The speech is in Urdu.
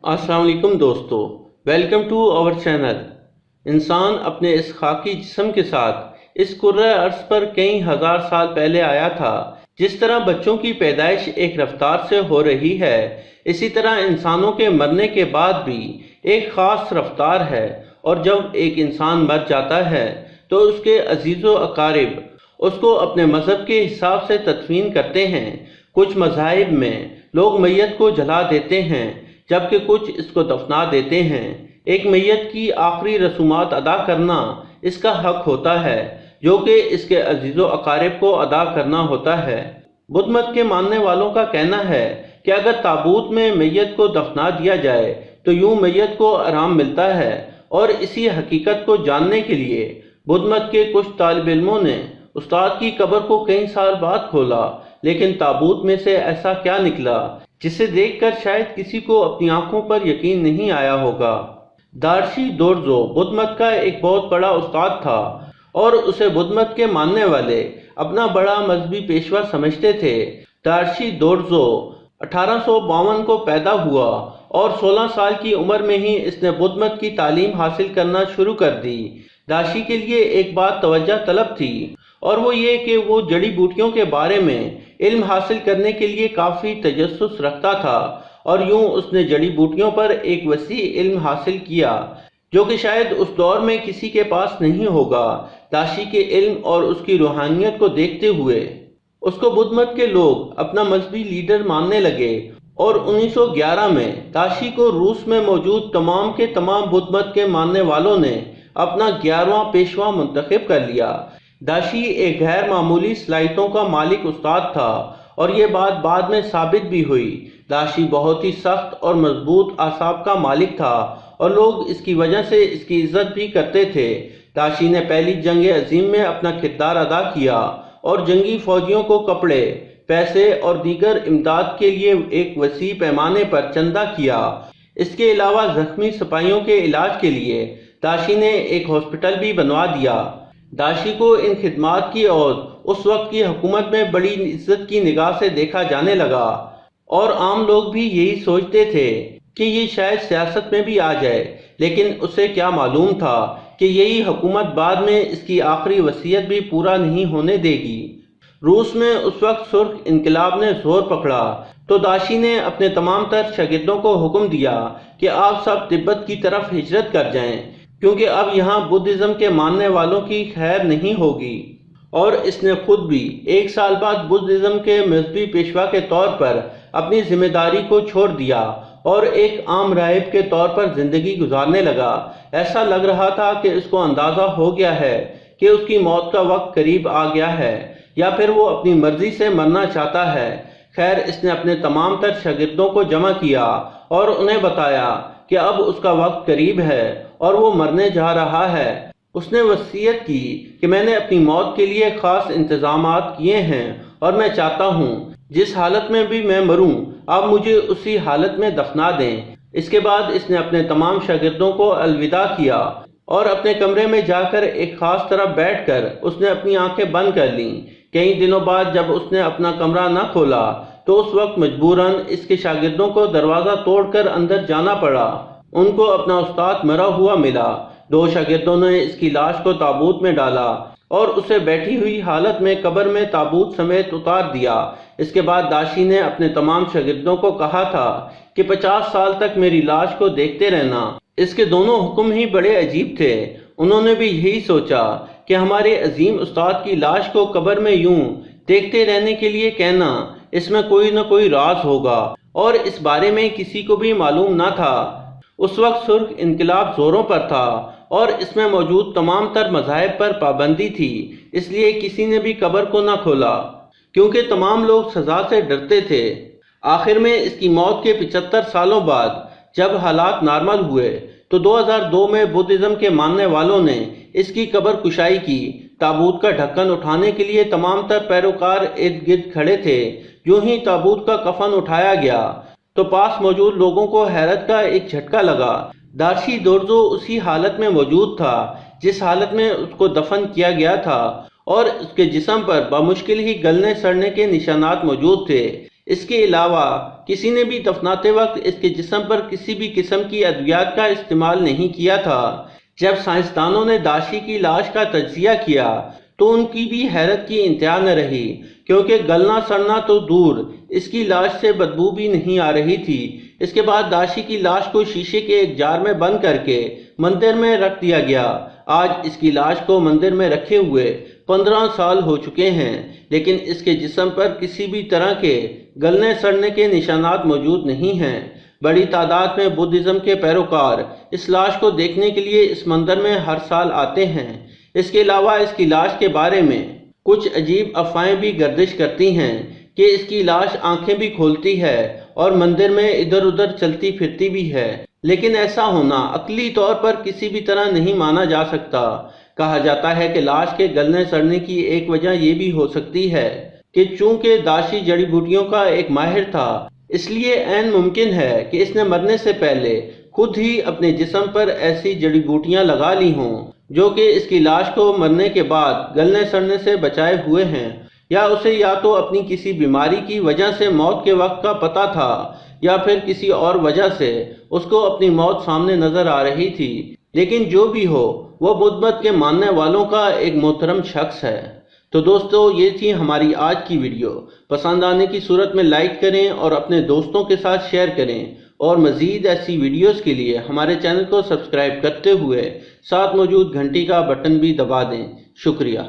السلام علیکم دوستو، ویلکم ٹو آور چینل۔ انسان اپنے اس خاکی جسم کے ساتھ اس کرۂ ارض پر کئی ہزار سال پہلے آیا تھا۔ جس طرح بچوں کی پیدائش ایک رفتار سے ہو رہی ہے، اسی طرح انسانوں کے مرنے کے بعد بھی ایک خاص رفتار ہے، اور جب ایک انسان مر جاتا ہے تو اس کے عزیز و اقارب اس کو اپنے مذہب کے حساب سے تدفین کرتے ہیں۔ کچھ مذاہب میں لوگ میت کو جلا دیتے ہیں، جبکہ کچھ اس کو دفنا دیتے ہیں۔ ایک میت کی آخری رسومات ادا کرنا اس کا حق ہوتا ہے، جو کہ اس کے عزیز و اقارب کو ادا کرنا ہوتا ہے۔ بدھ مت کے ماننے والوں کا کہنا ہے کہ اگر تابوت میں میت کو دفنا دیا جائے تو یوں میت کو آرام ملتا ہے، اور اسی حقیقت کو جاننے کے لیے بدھ مت کے کچھ طالب علموں نے استاد کی قبر کو کئی سال بعد کھولا، لیکن تابوت میں سے ایسا کیا نکلا جسے دیکھ کر شاید کسی کو اپنی آنکھوں پر یقین نہیں آیا ہوگا۔ دارشی دورزو بدھ مت کا ایک بہت بڑا استاد تھا، اور اسے بدھ مت کے ماننے والے اپنا بڑا مذہبی پیشوا سمجھتے تھے۔ دارشی دورزو 1852 کو پیدا ہوا، اور 16 سال کی عمر میں ہی اس نے بدھ مت کی تعلیم حاصل کرنا شروع کر دی۔ داشی کے لیے ایک بات توجہ طلب تھی، اور وہ یہ کہ وہ جڑی بوٹیوں کے بارے میں علم حاصل کرنے کے لیے کافی تجسس رکھتا تھا، اور یوں اس نے جڑی بوٹیوں پر ایک وسیع علم حاصل کیا جو کہ شاید اس دور میں کسی کے پاس نہیں ہوگا۔ داشی کے علم اور اس کی روحانیت کو دیکھتے ہوئے اس کو بدھ مت کے لوگ اپنا مذہبی لیڈر ماننے لگے، اور 1911 میں داشی کو روس میں موجود تمام کے تمام بدھ مت کے ماننے والوں نے اپنا 11واں پیشوا منتخب کر لیا۔ داشی ایک غیر معمولی صلاحیتوں کا مالک استاد تھا، اور یہ بات بعد میں ثابت بھی ہوئی۔ داشی بہت ہی سخت اور مضبوط اعصاب کا مالک تھا، اور لوگ اس کی وجہ سے اس کی عزت بھی کرتے تھے۔ داشی نے پہلی جنگ عظیم میں اپنا کردار ادا کیا، اور جنگی فوجیوں کو کپڑے، پیسے اور دیگر امداد کے لیے ایک وسیع پیمانے پر چندہ کیا۔ اس کے علاوہ زخمی سپاہیوں کے علاج کے لیے داشی نے ایک ہاسپٹل بھی بنوا دیا۔ داشی کو ان خدمات کی عوض اس وقت کی حکومت میں بڑی عزت کی نگاہ سے دیکھا جانے لگا، اور عام لوگ بھی یہی سوچتے تھے کہ یہ شاید سیاست میں بھی آ جائے، لیکن اسے کیا معلوم تھا کہ یہی حکومت بعد میں اس کی آخری وصیت بھی پورا نہیں ہونے دے گی۔ روس میں اس وقت سرخ انقلاب نے زور پکڑا، تو داشی نے اپنے تمام تر شاگردوں کو حکم دیا کہ آپ سب تبت کی طرف ہجرت کر جائیں، کیونکہ اب یہاں بدھزم کے ماننے والوں کی خیر نہیں ہوگی۔ اور اس نے خود بھی 1 سال بعد بدھزم کے مذہبی پیشوا کے طور پر اپنی ذمہ داری کو چھوڑ دیا، اور ایک عام راہب کے طور پر زندگی گزارنے لگا۔ ایسا لگ رہا تھا کہ اس کو اندازہ ہو گیا ہے کہ اس کی موت کا وقت قریب آ گیا ہے، یا پھر وہ اپنی مرضی سے مرنا چاہتا ہے۔ خیر، اس نے اپنے تمام تر شاگردوں کو جمع کیا اور انہیں بتایا کہ اب اس کا وقت قریب ہے اور وہ مرنے جا رہا ہے۔ اس نے وصیت کی کہ میں نے اپنی موت کے لیے خاص انتظامات کیے ہیں، اور میں چاہتا ہوں جس حالت میں بھی میں مروں آپ مجھے اسی حالت میں دفنا دیں۔ اس کے بعد اس نے اپنے تمام شاگردوں کو الوداع کیا، اور اپنے کمرے میں جا کر ایک خاص طرح بیٹھ کر اس نے اپنی آنکھیں بند کر لیں۔ کئی دنوں بعد جب اس نے اپنا کمرہ نہ کھولا تو اس وقت مجبوراً اس کے شاگردوں کو دروازہ توڑ کر اندر جانا پڑا۔ ان کو اپنا استاد مرا ہوا ملا۔ 2 شاگردوں نے اس کی لاش کو تابوت میں ڈالا، اور اسے بیٹھی ہوئی حالت میں قبر میں تابوت سمیت اتار دیا۔ اس کے بعد داشی نے اپنے تمام شاگردوں کو کہا تھا کہ 50 سال تک میری لاش کو دیکھتے رہنا۔ اس کے دونوں حکم ہی بڑے عجیب تھے۔ انہوں نے بھی یہی سوچا کہ ہمارے عظیم استاد کی لاش کو قبر میں یوں دیکھتے رہنے کے لیے کہنا، اس میں کوئی نہ کوئی راز ہوگا، اور اس بارے میں کسی کو بھی معلوم نہ تھا۔ اس وقت سرخ انقلاب زوروں پر تھا، اور اس میں موجود تمام تر مذاہب پر پابندی تھی، اس لیے کسی نے بھی قبر کو نہ کھولا، کیونکہ تمام لوگ سزا سے ڈرتے تھے۔ آخر میں اس کی موت کے 75 سالوں بعد جب حالات نارمل ہوئے تو 2002 میں بدھزم کے ماننے والوں نے اس کی قبر کشائی کی۔ تابوت کا ڈھکن اٹھانے کے لیے تمام تر پیروکار ارد گرد کھڑے تھے۔ یوں ہی تابوت کا کفن اٹھایا گیا تو پاس موجود لوگوں کو حیرت کا ایک جھٹکا لگا۔ دارشی دورزو اسی حالت میں موجود تھا جس حالت میں اس کو دفن کیا گیا تھا، اور اس کے جسم پر بمشکل ہی گلنے سڑنے کے نشانات موجود تھے۔ اس کے علاوہ کسی نے بھی دفناتے وقت اس کے جسم پر کسی بھی قسم کی ادویات کا استعمال نہیں کیا تھا۔ جب سائنسدانوں نے داشی کی لاش کا تجزیہ کیا تو ان کی بھی حیرت کی انتہا نہ رہی، کیونکہ گلنا سڑنا تو دور، اس کی لاش سے بدبو بھی نہیں آ رہی تھی۔ اس کے بعد داشی کی لاش کو شیشے کے ایک جار میں بند کر کے مندر میں رکھ دیا گیا۔ آج اس کی لاش کو مندر میں رکھے ہوئے 15 سال ہو چکے ہیں، لیکن اس کے جسم پر کسی بھی طرح کے گلنے سڑنے کے نشانات موجود نہیں ہیں۔ بڑی تعداد میں بدھزم کے پیروکار اس لاش کو دیکھنے کے لیے اس مندر میں ہر سال آتے ہیں۔ اس کے علاوہ اس کی لاش کے بارے میں کچھ عجیب افواہیں بھی گردش کرتی ہیں کہ اس کی لاش آنکھیں بھی کھولتی ہے اور مندر میں ادھر ادھر چلتی پھرتی بھی ہے، لیکن ایسا ہونا عقلی طور پر کسی بھی طرح نہیں مانا جا سکتا۔ کہا جاتا ہے کہ لاش کے گلنے سڑنے کی ایک وجہ یہ بھی ہو سکتی ہے کہ چونکہ داشی جڑی بوٹیوں کا ایک ماہر تھا، اس لیے عین ممکن ہے کہ اس نے مرنے سے پہلے خود ہی اپنے جسم پر ایسی جڑی بوٹیاں لگا لی ہوں جو کہ اس کی لاش کو مرنے کے بعد گلنے سڑنے سے بچائے ہوئے ہیں، یا اسے یا تو اپنی کسی بیماری کی وجہ سے موت کے وقت کا پتہ تھا یا پھر کسی اور وجہ سے اس کو اپنی موت سامنے نظر آ رہی تھی۔ لیکن جو بھی ہو، وہ بدھ مت کے ماننے والوں کا ایک محترم شخص ہے۔ تو دوستو، یہ تھی ہماری آج کی ویڈیو۔ پسند آنے کی صورت میں لائک کریں اور اپنے دوستوں کے ساتھ شیئر کریں، اور مزید ایسی ویڈیوز کے لیے ہمارے چینل کو سبسکرائب کرتے ہوئے ساتھ موجود گھنٹی کا بٹن بھی دبا دیں۔ شکریہ۔